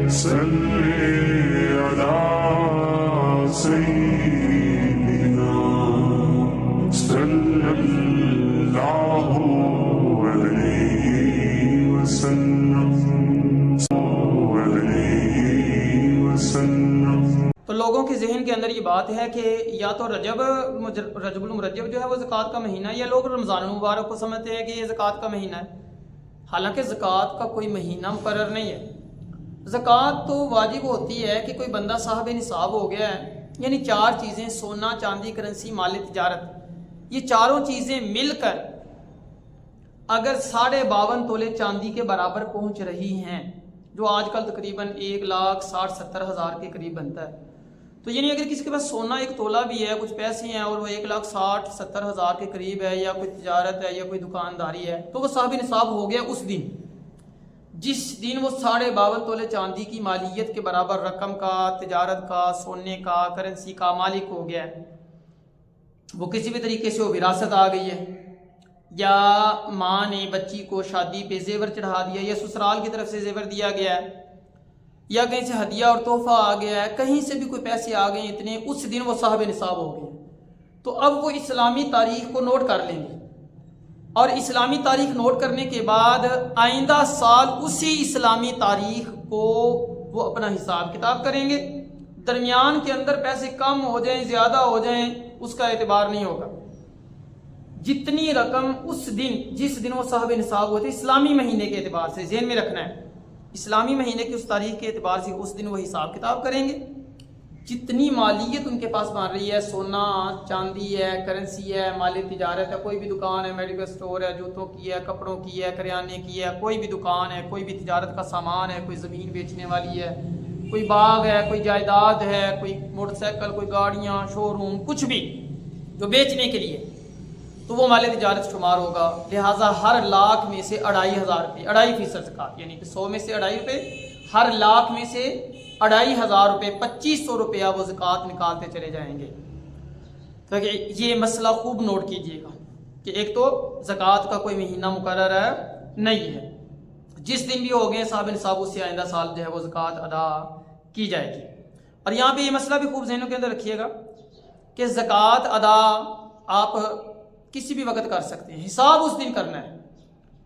सल्ले अला सय्यिदिना सल्लल्लाहु अलैहि वसल्लम। तो लोगों के जहन के अंदर ये बात है कि या तो रजबुल मुरज्जब जो है वो ज़कात का महीना है, या लोग रमज़ान मुबारक को समझते हैं कि ये ज़कात का महीना है। हालांकि ज़कात का कोई महीना मुकर्रर नहीं है। ज़कात तो वाजिब होती है कि कोई बंदा साहब निसाब हो गया है, यानी चार चीज़ें सोना चांदी करेंसी माल तिजारत, ये चारों चीज़ें मिलकर अगर 52.5 तोले चांदी के बराबर पहुंच रही हैं, जो आजकल तकरीबन 1,60,70,000 के करीब बनता है, तो यानी अगर किसी के पास सोना 1 तोला भी है, कुछ पैसे हैं और वो 1,60,70,000 के करीब है, या कोई तिजारत है या कोई दुकानदारी है, तो वो साहब निसाब हो गया उस दिन, जिस दिन वो 52.5 तोले चांदी की मालियत के बराबर रकम का, तिजारत का, सोने का, करेंसी का मालिक हो गया है। वो किसी भी तरीके से वो विरासत आ गई है, या माँ ने बच्ची को शादी पे जेवर चढ़ा दिया, या ससुराल की तरफ से जेवर दिया गया है, या कहीं से हदिया और तोहफा आ गया है, कहीं से भी कोई पैसे आ गए इतने, उस दिन वो साहब निसाब हो गए। तो अब वो इस्लामी तारीख को नोट कर लेंगे, और इस्लामी तारीख नोट करने के बाद आइंदा साल उसी इस्लामी तारीख को वो अपना हिसाब किताब करेंगे। दरमियान के अंदर पैसे कम हो जाएं, ज़्यादा हो जाएं, उसका एतबार नहीं होगा। जितनी रकम उस दिन, जिस दिन वो साहब निसाब होते, इस्लामी महीने के एतबार से ज़हन में रखना है, इस्लामी महीने की उस तारीख के एतबार से उस दिन वो हिसाब किताब करेंगे। जितनी मालियत उनके पास बन रही है, सोना चांदी है, करेंसी है, माली तिजारत है, कोई भी दुकान है, मेडिकल स्टोर है, जूतों की है, कपड़ों की है, करियाने की है, कोई भी दुकान है, कोई भी तिजारत का सामान है, कोई ज़मीन बेचने वाली है, कोई बाग है, कोई जायदाद है, कोई मोटरसाइकिल, कोई गाड़ियाँ, शोरूम, कुछ भी जो बेचने के लिए, तो वो माल तिजारत शुमार होगा। लिहाजा हर लाख में से 2,500 रुपये, 2.5% ज़कात, यानी कि 100 में से 2.5 रुपये, हर लाख में से 2,500 रुपये, 2,500 रुपया वो ज़कात निकालते चले जाएंगे। तो ये मसला खूब नोट कीजिएगा कि एक तो ज़कात का कोई महीना मुकर्रर नहीं है, जिस दिन भी हो गए साहब निसाब, उससे आइंदा साल जो है वो ज़कात अदा की जाएगी। और यहाँ पे ये मसला भी खूब ज़हनों के अंदर रखिएगा कि ज़कात अदा आप किसी भी वक्त कर सकते हैं, हिसाब उस दिन करना है,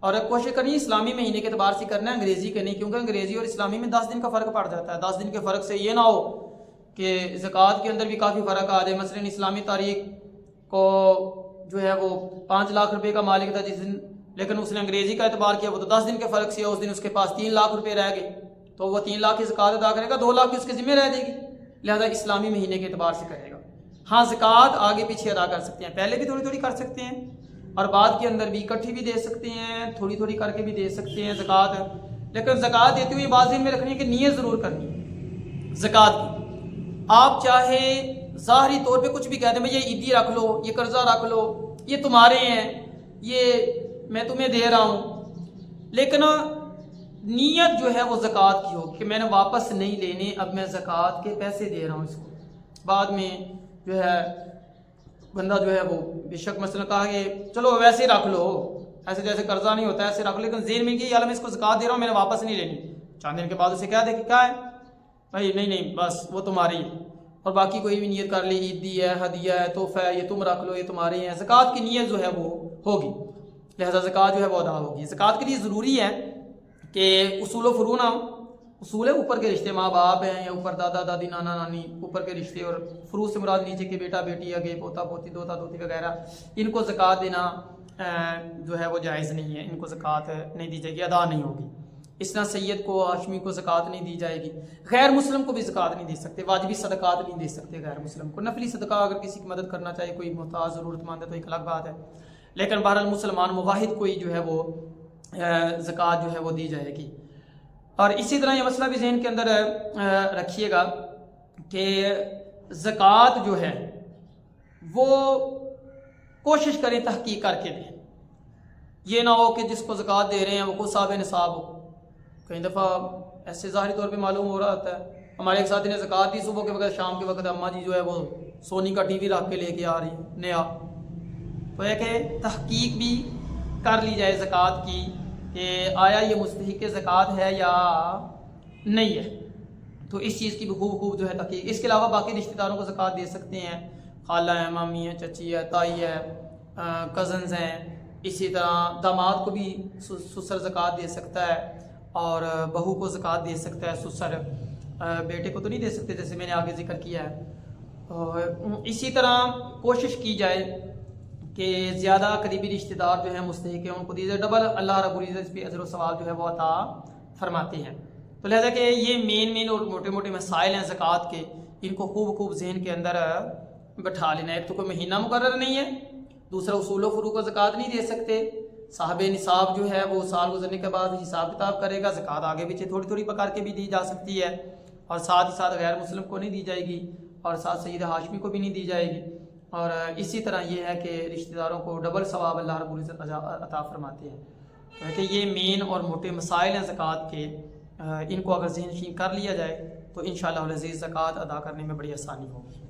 और कोशिश करनी इस्लामी महीने के एतबार से करना है, अंग्रेजी के नहीं, क्योंकि अंग्रेजी और इस्लामी में 10 दिन का फ़र्क पड़ जाता है। 10 दिन के फ़र्क से ये ना हो कि ज़कात के अंदर भी काफ़ी फ़र्क आ जाए। मसलन इस्लामी तारीख को जो है वो 5 लाख रुपए का मालिक था जिस दिन, लेकिन उसने अंग्रेजी का एतबार किया, वो तो 10 दिन के फ़र्क से उस दिन उसके पास 3 लाख रुपये रह गए, तो वह 3 लाख की ज़कात अदा करेगा, 2 लाख की उसके ज़िम्मे रह जाएगी। लिहाजा इस्लामी महीने के एतबार से करेगा। हाँ, ज़कात आगे पीछे अदा कर सकते हैं, पहले भी थोड़ी थोड़ी कर सकते हैं, और बाद के अंदर भी इकट्ठी भी दे सकते हैं, थोड़ी थोड़ी करके भी दे सकते हैं ज़कात। लेकिन ज़कात देते हुए बात में रखनी है कि नीयत ज़रूर करनी है ज़कात की। आप चाहे ज़ाहरी तौर पे कुछ भी कह दें, भाई ये ईदी रख लो, ये कर्जा रख लो, ये तुम्हारे हैं, ये मैं तुम्हें दे रहा हूँ, लेकिन नीयत जो है वो ज़कात की हो कि मैंने वापस नहीं लेने, अब मैं ज़कात के पैसे दे रहा हूँ इसको। बाद में जो है बंदा जो है वो बेशक मसला कहा कि चलो वैसे ही रख लो, ऐसे जैसे कर्जा नहीं होता है ऐसे रख लो, लेकिन ज़हन में कि यार मैं इसको ज़कात दे रहा हूँ, मैंने वापस नहीं लेनी। 4 दिन के बाद उसे क्या दे कि क्या है भाई, नहीं बस वो तुम्हारी है, और बाकी कोई भी नियत कर ले, ईदी है, हदिया है, तोहफा है, ये तुम रख लो, ये तुम्हारे हैं। ज़कात की नियत जो है वो होगी, लिहाजा ज़कात जो है वो अदा होगी। ज़कात के लिए ज़रूरी है कि उसूल व फ़ुरू ना, उसूल है ऊपर के रिश्ते, माँ बाप हैं या ऊपर दादा दादी नाना नानी, ऊपर के रिश्ते, और फ़ुरू से मुराद नीचे के बेटा बेटी, आगे पोता पोती, दोता दोती वगैरह, इनको ज़कात देना जो है वो जायज़ नहीं है, इनको ज़कात नहीं दी जाएगी, अदा नहीं होगी। इस तरह सैयद को, हाशमी को ज़कात नहीं दी जाएगी। गैर मुस्लिम को भी ज़कात नहीं दे सकते, वाजिबी सदक़ात नहीं दे सकते गैर मुस्लिम को। नफली सदका अगर किसी की मदद करना चाहिए, कोई मोहताज ज़रूरतमंद है, तो एक अलग बात है, लेकिन बहरहाल मुसलमान मुवाहिद कोई जो है वो ज़कात जो है वो दी जाएगी। और इसी तरह ये मसला भी ज़हन के अंदर रखिएगा कि ज़कात जो है वो कोशिश करें तहकीक करके दें। ये ना हो कि जिसको ज़कात दे रहे हैं वो खुद साहब निसाब हो। कई दफ़ा ऐसे ज़ाहिरी तौर पे मालूम हो रहा होता है, हमारे एक साथी ने ज़कात दी सुबह के वक्त, शाम के वक्त अम्मा जी जो है वो सोनी का टीवी रख के लेके आ रही है नया। तो यह कि तहकीक भी कर ली जाए ज़कात की कि आया ये मुस्तहिक़ ज़कात है या नहीं है। तो इस चीज़ की भी खूब जो है तहकीक। इसके अलावा बाकी रिश्तेदारों को ज़कात दे सकते हैं, खाला है, मामी है, चची है, ताई है, कज़न्स हैं। इसी तरह दामाद को भी ससुर ज़कात दे सकता है और बहू को ज़कात दे सकता है ससुर, बेटे को तो नहीं दे सकते जैसे मैंने आगे जिक्र किया है। और इसी तरह कोशिश की जाए कि ज़्यादा करीबी रिश्तेदार जो है मुस्तहिक है उनको दी जाए, डबल अल्लाह रब्बुल इज़्ज़त इस पे अजर व सवाब जो है वो अता फरमाते हैं। तो लिहाजा कि ये मेन और मोटे मोटे मसाइल हैं ज़कात के, इनको खूब जहन के अंदर बैठा लेना। एक तो कोई महीना मुकर्रर नहीं है, दूसरा उसूल व फ़ुरूक़ को ज़कात नहीं दे सकते, साहब निसाब जो है वो साल गुजरने के बाद हिसाब किताब करेगा, ज़कात आगे पीछे थोड़ी पकार के भी दी जा सकती है, और साथ ही साथ गैर मुस्लिम को नहीं दी जाएगी, और साथ सईद हाशमी को भी नहीं दी जाएगी। और इसी तरह ये है कि रिश्तेदारों को डबल सवाब अल्लाह रब्बुल इज़्ज़त अता फरमाते हैं। तो ये मेन और मोटे मसाइल हैं ज़कात के, इनको अगर ज़हन नशीन कर लिया जाए तो इंशाअल्लाह अज़ीज़ ज़कात अदा करने में बड़ी आसानी होगी।